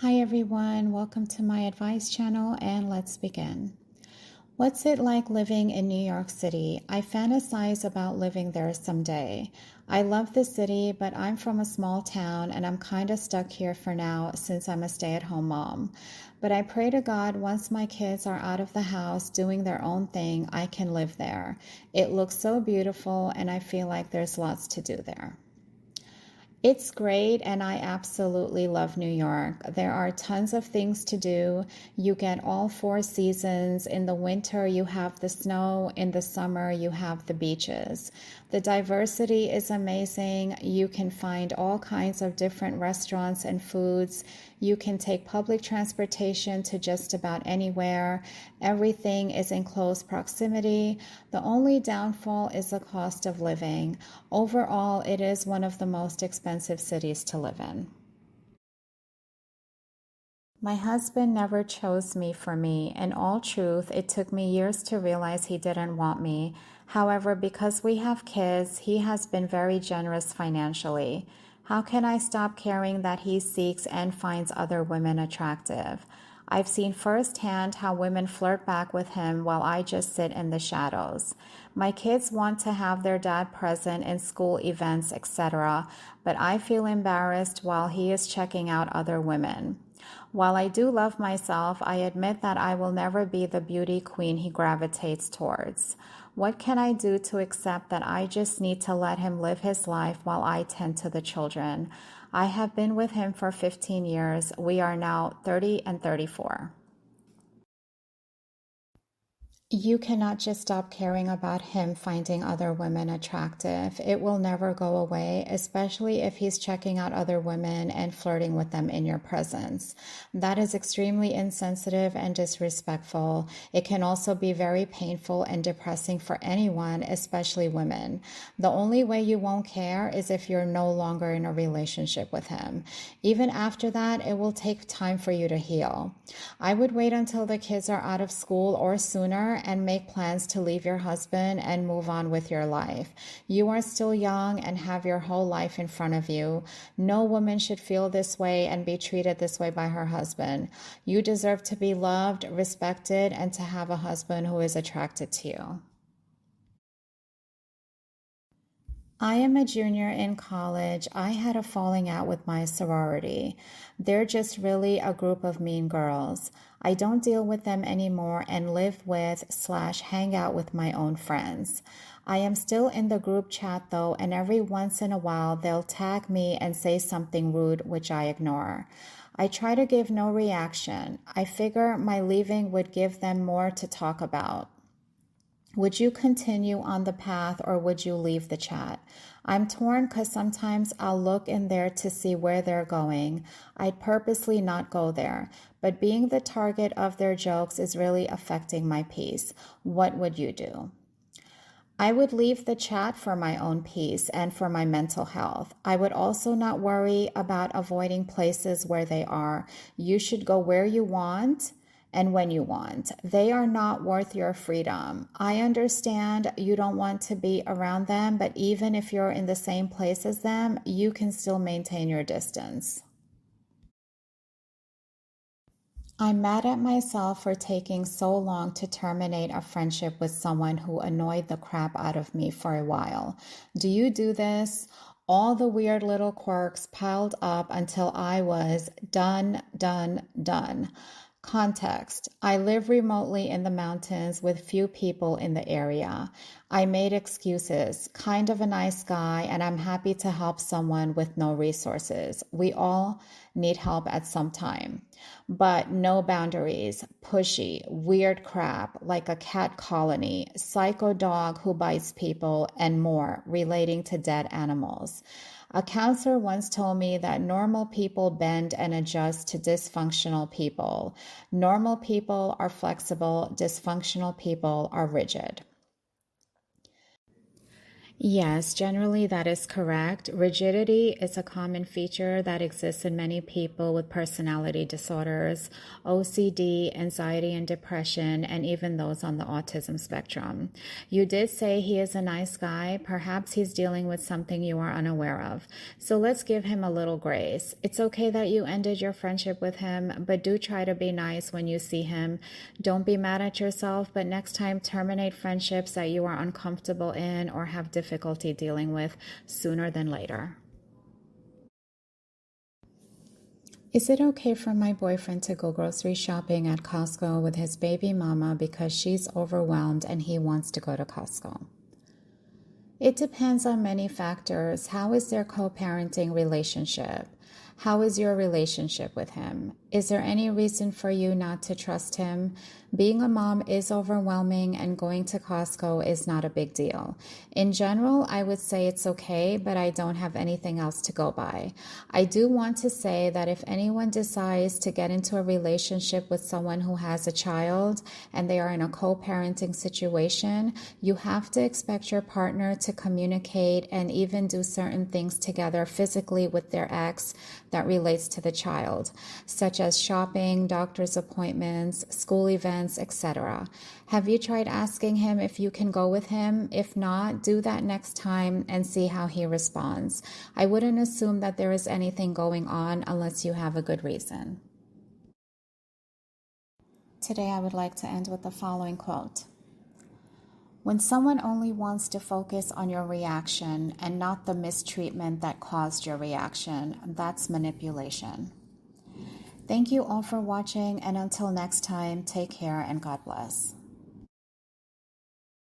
Hi everyone, welcome to my advice channel and let's begin. What's it like living in New York City? I fantasize about living there someday. I love the city, but I'm from a small town and I'm kind of stuck here for now since I'm a stay-at-home mom. But I pray to God once my kids are out of the house doing their own thing, I can live there. It looks so beautiful and I feel like there's lots to do there. It's great, and I absolutely love New York. There are tons of things to do. You get all four seasons. In the winter, you have the snow. In the summer, you have the beaches. The diversity is amazing. You can find all kinds of different restaurants and foods. You can take public transportation to just about anywhere. Everything is in close proximity. The only downfall is the cost of living. Overall, it is one of the most expensive cities to live in. My husband never chose me for me. In all truth, it took me years to realize he didn't want me. However, because we have kids, he has been very generous financially. How can I stop caring that he seeks and finds other women attractive? I've seen firsthand how women flirt back with him while I just sit in the shadows. My kids want to have their dad present in school events, etc., but I feel embarrassed while he is checking out other women. While I do love myself, I admit that I will never be the beauty queen he gravitates towards. What can I do to accept that I just need to let him live his life while I tend to the children? I have been with him for 15 years. We are now 30 and 34. You cannot just stop caring about him finding other women attractive. It will never go away, especially if he's checking out other women and flirting with them in your presence. That is extremely insensitive and disrespectful. It can also be very painful and depressing for anyone, especially women. The only way you won't care is if you're no longer in a relationship with him. Even after that, it will take time for you to heal. I would wait until the kids are out of school or sooner and make plans to leave your husband and move on with your life. You are still young and have your whole life in front of you. No woman should feel this way and be treated this way by her husband. You deserve to be loved, respected, and to have a husband who is attracted to you. I am a junior in college. I had a falling out with my sorority. They're just really a group of mean girls. I don't deal with them anymore and live with/hang out with my own friends. I am still in the group chat though, and every once in a while they'll tag me and say something rude, which I ignore. I try to give no reaction. I figure my leaving would give them more to talk about. Would you continue on the path or would you leave the chat? I'm torn because sometimes I'll look in there to see where they're going. I'd purposely not go there, but being the target of their jokes is really affecting my peace. What would you do? I would leave the chat for my own peace and for my mental health. I would also not worry about avoiding places where they are. You should go where you want and when you want. They are not worth your freedom. I understand you don't want to be around them, but even if you're in the same place as them, you can still maintain your distance. I'm mad at myself for taking so long to terminate a friendship with someone who annoyed the crap out of me for a while. Do you do this? All the weird little quirks piled up until I was done, done, done. Context: I live remotely in the mountains with few people in the area. I made excuses, kind of a nice guy, and I'm happy to help someone with no resources. We all need help at some time. But no boundaries, pushy, weird crap like a cat colony, psycho dog who bites people, and more relating to dead animals. A counselor once told me that normal people bend and adjust to dysfunctional people. Normal people are flexible, dysfunctional people are rigid. Yes, generally that is correct. Rigidity is a common feature that exists in many people with personality disorders, OCD, anxiety and depression, and even those on the autism spectrum. You did say he is a nice guy. Perhaps he's dealing with something you are unaware of. So let's give him a little grace. It's okay that you ended your friendship with him, but do try to be nice when you see him. Don't be mad at yourself, but next time terminate friendships that you are uncomfortable in or have difficulty dealing with sooner than later. Is it okay for my boyfriend to go grocery shopping at Costco with his baby mama because she's overwhelmed and he wants to go to Costco? It depends on many factors. How is their co-parenting relationship? How is your relationship with him? Is there any reason for you not to trust him? Being a mom is overwhelming and going to Costco is not a big deal. In general, I would say it's okay, but I don't have anything else to go by. I do want to say that if anyone decides to get into a relationship with someone who has a child and they are in a co-parenting situation, you have to expect your partner to communicate and even do certain things together physically with their ex that relates to the child, such as shopping, doctor's appointments, school events, etc. Have you tried asking him if you can go with him? If not, do that next time and see how he responds. I wouldn't assume that there is anything going on unless you have a good reason. Today I would like to end with the following quote. When someone only wants to focus on your reaction and not the mistreatment that caused your reaction, that's manipulation. Thank you all for watching, and until next time, take care and God bless.